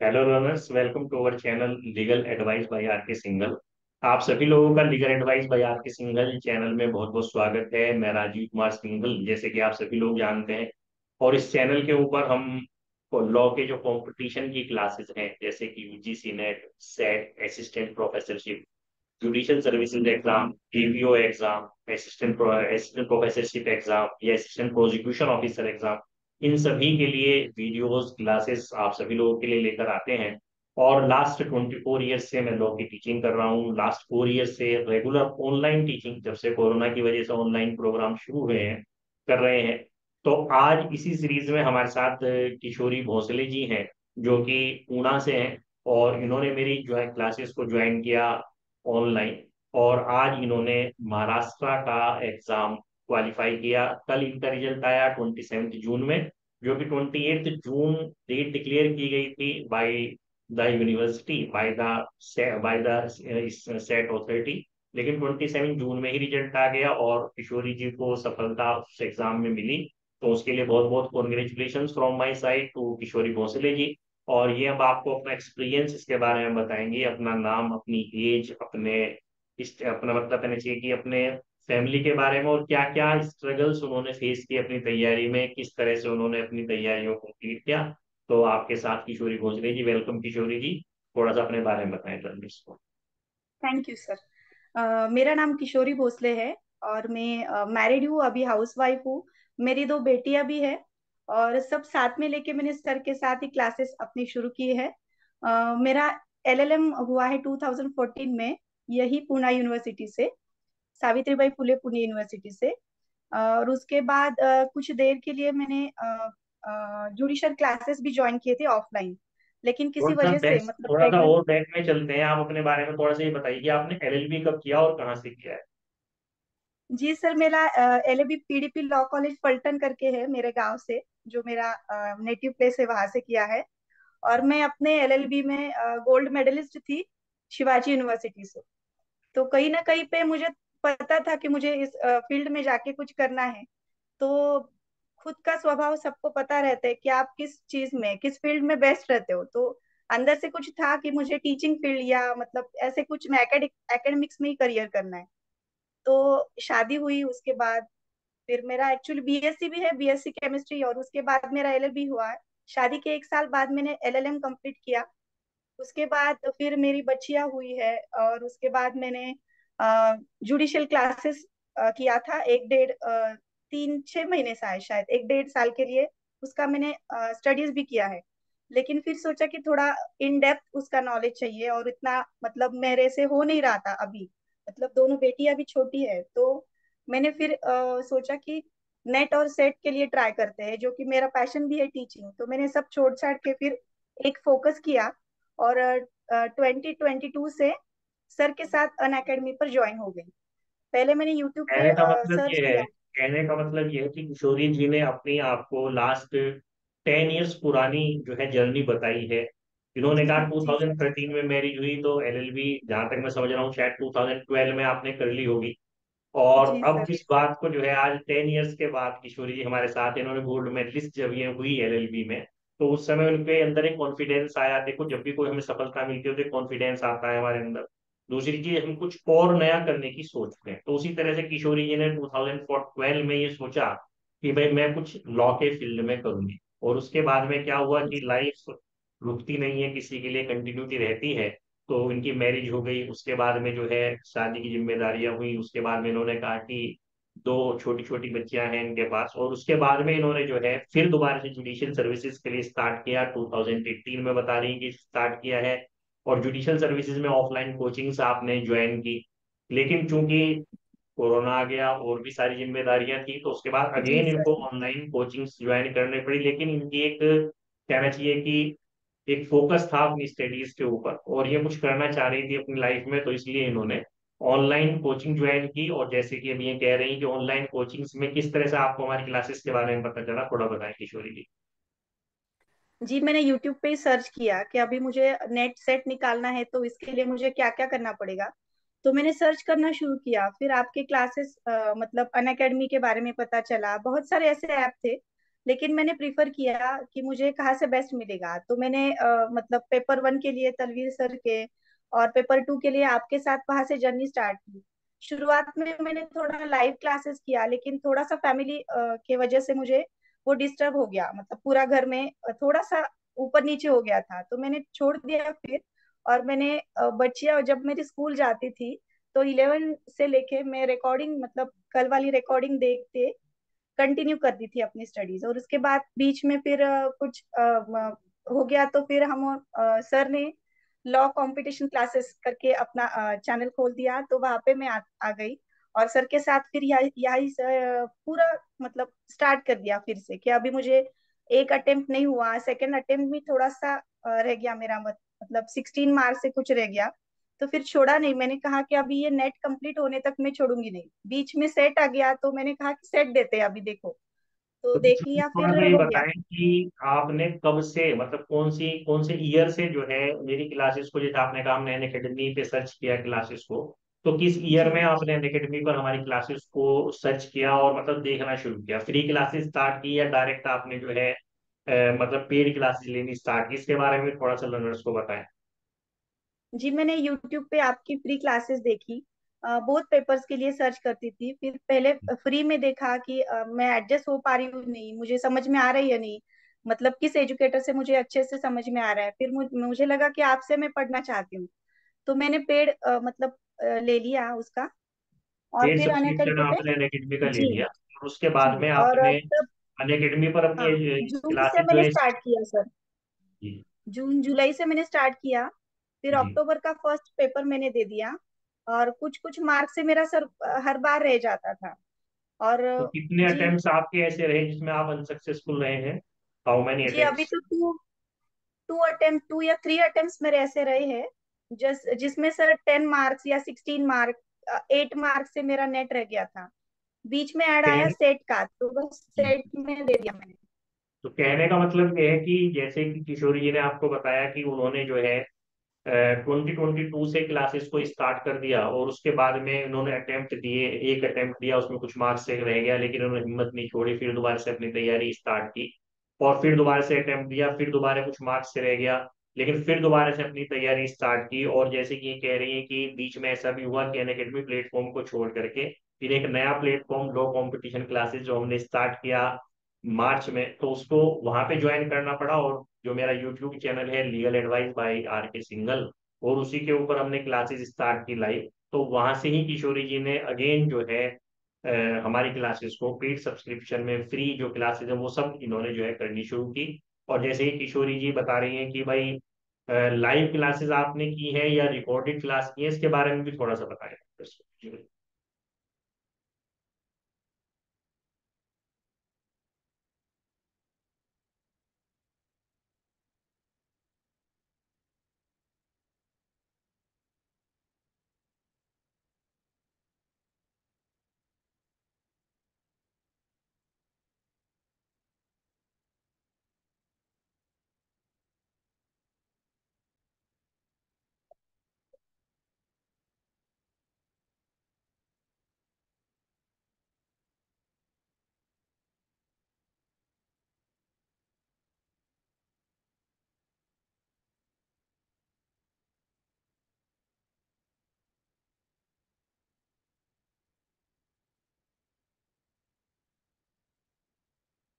Hello runners, welcome to our channel legal advice by R K Singhal. आप सभी लोगों का legal advice by R K Singhal channel में बहुत बहुत स्वागत है। मैं राजीव कुमार सिंघल, जैसे कि आप सभी लोग जानते हैं। और इस चैनल के ऊपर हम लॉ के जो कंपटीशन की क्लासेस हैं, जैसे कि UGC net, set, assistant professorship, judicial services exam, APO exam, assistant assistant professorship exam या असिस्टेंट प्रोसिक्यूशन ऑफिसर एग्जाम, इन सभी के लिए वीडियोस क्लासेस आप सभी लोगों के लिए लेकर आते हैं। और लास्ट 24 ईयर्स से मैं लॉ की टीचिंग कर रहा हूँ। लास्ट 4 ईयर्स से रेगुलर ऑनलाइन टीचिंग, जब से कोरोना की वजह से ऑनलाइन प्रोग्राम शुरू हुए हैं, कर रहे हैं। तो आज इसी सीरीज में हमारे साथ किशोरी भोसले जी हैं, जो कि पूना से हैं। और इन्होंने मेरी जो है क्लासेस को ज्वाइन किया ऑनलाइन। और आज इन्होंने महाराष्ट्र का एग्जाम क्वालिफाई किया। कल इनका रिजल्ट आया 27 जून में, जो कि 28 जून डेट डिक्लेयर की गई थी by the university, by the set authority. लेकिन 27 जून में ही रिजल्ट आ गया और किशोरी जी को सफलता उस एग्जाम में मिली। तो उसके लिए बहुत बहुत congratulation from my side to Kishori Bhosale ji. और ये अब आपको अपना एक्सपीरियंस इसके बारे में बताएंगे, अपना नाम, अपनी एज, अपना मतलब कहना चाहिए कि अपने फैमिली के बारे में, और क्या क्या स्ट्रगल्स उन्होंने फेस किए अपनी तैयारी में, किस तरह से उन्होंने अपनी तैयारियों को कंप्लीट किया। तो आपके साथ किशोरी भोसले जी, वेलकम किशोरी जी। थोड़ा सा अपने बारे में बताएं जर्नलिस्ट को। Thank you sir. मेरा नाम किशोरी भोसले है और मैं मैरिड हूँ, अभी हाउस वाइफ हूँ। मेरी दो बेटियां भी है और सब साथ में लेके मैंने सर के साथ ही क्लासेस अपनी शुरू की है। मेरा एलएलएम हुआ है 2014 में, यही पूना यूनिवर्सिटी से, सावित्रीबाई फुले पुणे यूनिवर्सिटी से। और उसके बाद कुछ देर के लिए मैंने जुडिशल क्लासेस भी ज्वाइन किए थे ऑफलाइन, लेकिन किसी वजह से मतलब थोड़ा सा प्रेगनेंट। और बैक में चलते हैं। आप अपने बारे में थोड़ा सा ये बताइए कि आपने एलएलबी कब किया और कहाँ से किया है। जी सर, मेरा एलएबी पीडीपी लॉ कॉलेज पलटन करके है मेरे गांव से, जो मेरा नेटिव प्लेस है, वहां से किया है। और मैं अपने एलएलबी में गोल्ड मेडलिस्ट थी शिवाजी यूनिवर्सिटी से। तो कहीं ना कहीं पे मुझे पता था कि मुझे इस फील्ड में जाके कुछ करना है। तो खुद का स्वभाव सबको पता रहता है कि आप किस चीज में, किस फील्ड में बेस्ट रहते हो। तो अंदर से कुछ था कि मुझे टीचिंग फील्ड या मतलब ऐसे कुछ में एकेडमिक्स में ही करियर करना है। तो शादी हुई उसके बाद फिर मेरा एक्चुअली बीएससी भी है, बीएससी केमिस्ट्री, और उसके बाद मेरा एलएलबी हुआ है। शादी के 1 साल बाद मैंने एलएलएम कंप्लीट किया। उसके बाद फिर मेरी बच्चियां हुई है और उसके बाद मैंने जुडिशियल क्लासेस किया था, 3-6 महीने से आए, शायद 1-1.5 साल के लिए उसका मैंने स्टडीज भी किया है। लेकिन फिर सोचा कि थोड़ा इन डेप्थ उसका नॉलेज चाहिए, और इतना मतलब मेरे से हो नहीं रहा था अभी। मतलब दोनों बेटी अभी छोटी है, तो मैंने फिर सोचा कि नेट और सेट के लिए ट्राई करते हैं, जो कि मेरा पैशन भी है टीचिंग। तो मैंने सब छोड़ छाड़ के फिर एक फोकस किया और 2022 से सर के साथ अन अकेडमी पर ज्वाइन हो गई। पहले मैंने यूट्यूब पे कहने का मतलब सर्च ये है किया। कहने का मतलब ये है कि किशोरी जी ने अपनी आपको लास्ट 10 ईयर्स पुरानी जो है जर्नी बताई है। इन्होंने जी कहा जी सर। 2013 में मैरिज हुई, तो एलएलबी जहां तक मैं समझ रहा हूँ शायद 2012 में आपने कर ली होगी। और जी अब सर। इस बात को जो है आज 10 ईयर्स के बाद किशोरी जी हमारे साथ हैं। इन्होंने गोल्ड मेडलिस्ट जब ये हुई एलएलबी में, तो उस समय उनके अंदर एक कॉन्फिडेंस आया। देखो, जब भी कोई हमें सफलता मिलती है तो कॉन्फिडेंस आता है हमारे अंदर। दूसरी चीज, हम कुछ और नया करने की सोचते हैं। तो उसी तरह से किशोरी जी ने 2012 में ये सोचा कि भाई मैं कुछ लॉ के फील्ड में करूंगी। और उसके बाद में क्या हुआ कि लाइफ रुकती नहीं है, किसी के लिए कंटिन्यूटी रहती है। तो इनकी मैरिज हो गई, उसके बाद में जो है शादी की जिम्मेदारियां हुई। उसके बाद में इन्होंने कहा कि दो छोटी छोटी बच्चियां हैं इनके पास, और उसके बाद में इन्होंने जो है फिर दोबारा से जुडिशियल सर्विसेज के लिए स्टार्ट किया। 2018 में बता रही हैं कि स्टार्ट किया है। और जुडिशियल सर्विसेज में ऑफलाइन कोचिंग्स आपने ज्वाइन की। लेकिन चूंकि कोरोना आ गया और भी सारी जिम्मेदारियां थी, तो उसके बाद जी अगेन सर। इनको ऑनलाइन कोचिंग्स ज्वाइन करने पड़ी। लेकिन इनकी एक, कहना चाहिए कि एक फोकस था अपनी स्टडीज के ऊपर, और ये कुछ करना चाह रही थी अपनी लाइफ में, तो इसलिए इन्होंने ऑनलाइन कोचिंग ज्वाइन की। और जैसे कि अभी ये कह रही हैं कि ऑनलाइन कोचिंग्स में किस तरह से आपको हमारी क्लासेस के बारे में पता चला, थोड़ा बताएं किशोरी जी। जी, मैंने यूट्यूब पे ही सर्च किया कि अभी मुझे नेट सेट निकालना है, तो इसके लिए मुझे क्या क्या करना पड़ेगा। तो मैंने सर्च करना शुरू किया, फिर आपके क्लासेस मतलब अन अकेडमी के बारे में पता चला। बहुत सारे ऐसे ऐप थे लेकिन मैंने प्रीफर किया कि मुझे कहाँ से बेस्ट मिलेगा, तो मैंने मतलब पेपर वन के लिए तलवीर सर के और पेपर टू के लिए आपके साथ वहां से जर्नी स्टार्ट की। शुरुआत में मैंने थोड़ा लाइव क्लासेस किया, लेकिन थोड़ा सा फैमिली के वजह से मुझे वो डिस्टर्ब हो गया, मतलब पूरा घर में थोड़ा सा ऊपर नीचे हो गया था, तो मैंने छोड़ दिया फिर। और मैंने बच्चियां जब मेरी स्कूल जाती थी तो 11 से लेके मैं रिकॉर्डिंग, मतलब कल वाली रिकॉर्डिंग देखते कंटिन्यू कर दी थी अपनी स्टडीज। और उसके बाद बीच में फिर कुछ हो गया, तो फिर हम सर ने लॉ कंपटीशन क्लासेस करके अपना चैनल खोल दिया, तो वहां पे मैं आ गई। और सर के साथ फिर यही पूरा मतलब स्टार्ट कर दिया फिर से, कि अभी मुझे एक अटेम्प्ट नहीं हुआ, सेकंड अटेम्प्ट भी थोड़ा सा रह गया मेरा, मतलब 16 मार्क्स से कुछ रह गया। तो फिर छोड़ा नहीं, मैंने कहा कि अभी ये नेट कंप्लीट होने तक मैं छोड़ूंगी नहीं। बीच में सेट आ गया तो मैंने कहा कि सेट देते हैं अभी, देखो। तो तो देख मुझे लिया, थोड़ा फिर सा ये हो गया। बताएं कि आपने कब से, मतलब कौन से ईयर से जो है मेरी क्लासेस को, जैसे आपने कहा हमने अन अकेडमी पे सर्च किया क्लासेस को, तो किस ईयर में जी आपने अन अकेडमी पर हमारी क्लासेस को सर्च किया और मतलब देखना शुरू किया? फ्री क्लासेस स्टार्ट की या डायरेक्ट आपने जो है मतलब पेड क्लासेस लेनी स्टार्ट की? इसके बारे में थोड़ा सा लर्नर्स को बताएं। जी, मैंने यूट्यूब पे आपकी फ्री क्लासेस देखी, बहुत पेपर्स के लिए सर्च करती थी। फिर पहले फ्री में देखा कि मैं एडजस्ट हो पा रही हूँ नहीं, मुझे समझ में आ रही है नहीं, मतलब किस एजुकेटर से मुझे अच्छे से समझ में आ रहा है। फिर मुझे लगा कि आपसे मैं पढ़ना चाहती हूँ, तो मैंने पेड मतलब ले लिया उसका। और पेड फिर सब्सक्रिप्शन अनअकैडमी पे। आपने अन अकेडमी का ले जी लिया और उसके बाद जी। में और आपने तब, अन अकेडमी पर हाँ, अपनी जून से क्लासेस जो मैंने है। स्टार्ट किया सर। जी। जून जुलाई से मैंने स्टार्ट किया। फिर जी। अक्टूबर का फर्स्ट पेपर मैंने दे दिया। और कुछ कुछ मार्क्स से मेरा सर हर बार रह जाता था। और तो कितने जी। अटेम्प्ट्स आपके ऐसे रहे जिसमें आप अनसक्सेसफुल रहे हैं? हाउ मेनी जी, अभी अटेम्प्ट्स? तो टू टू अटेम्प्ट, 2 या 3 अटेम्प्ट मेरे ऐसे रहे हैं, जिसमें सर 10 मार्क्स या 16 मार्क, 8 मार्क्स से मेरा नेट रह गया था। बीच में ऐड आया सेट का, तो बस सेट में दे दिया मैंने। तो कहने का मतलब ये है कि जैसे कि किशोरी जी ने आपको बताया कि उन्होंने जो है 2022 से क्लासेस को स्टार्ट कर दिया और उसके बाद में उन्होंने अटेम्प्ट दिए, एक अटेम्प्ट दिया उसमें कुछ मार्क्स से रह गया, लेकिन उन्होंने हिम्मत नहीं छोड़ी, फिर दोबारा से अपनी तैयारी स्टार्ट की और फिर दोबारा से अटेम्प्ट दिया, फिर दोबारा कुछ मार्क्स से रह गया, लेकिन फिर दोबारा से अपनी तैयारी स्टार्ट की। और जैसे कि ये कह रही है कि बीच में ऐसा भी हुआ कि अनअकैडमी प्लेटफॉर्म को छोड़ करके फिर एक नया प्लेटफॉर्म लो कंपटीशन क्लासेस जो हमने स्टार्ट किया मार्च में, तो उसको वहां पे ज्वाइन करना पड़ा। और जो मेरा यूट्यूब चैनल है लीगल एडवाइस बाय आर के सिंगल, और उसी के ऊपर हमने क्लासेस स्टार्ट की लाइव, तो वहां से ही किशोरी जी ने अगेन जो है हमारी क्लासेस को पेड सब्सक्रिप्शन में फ्री जो क्लासेस है वो सब इन्होंने जो है करनी शुरू की। और जैसे ही किशोरी जी बता रही हैं कि भाई लाइव क्लासेस आपने की है या रिकॉर्डेड क्लास की है, इसके बारे में भी थोड़ा सा बताएं।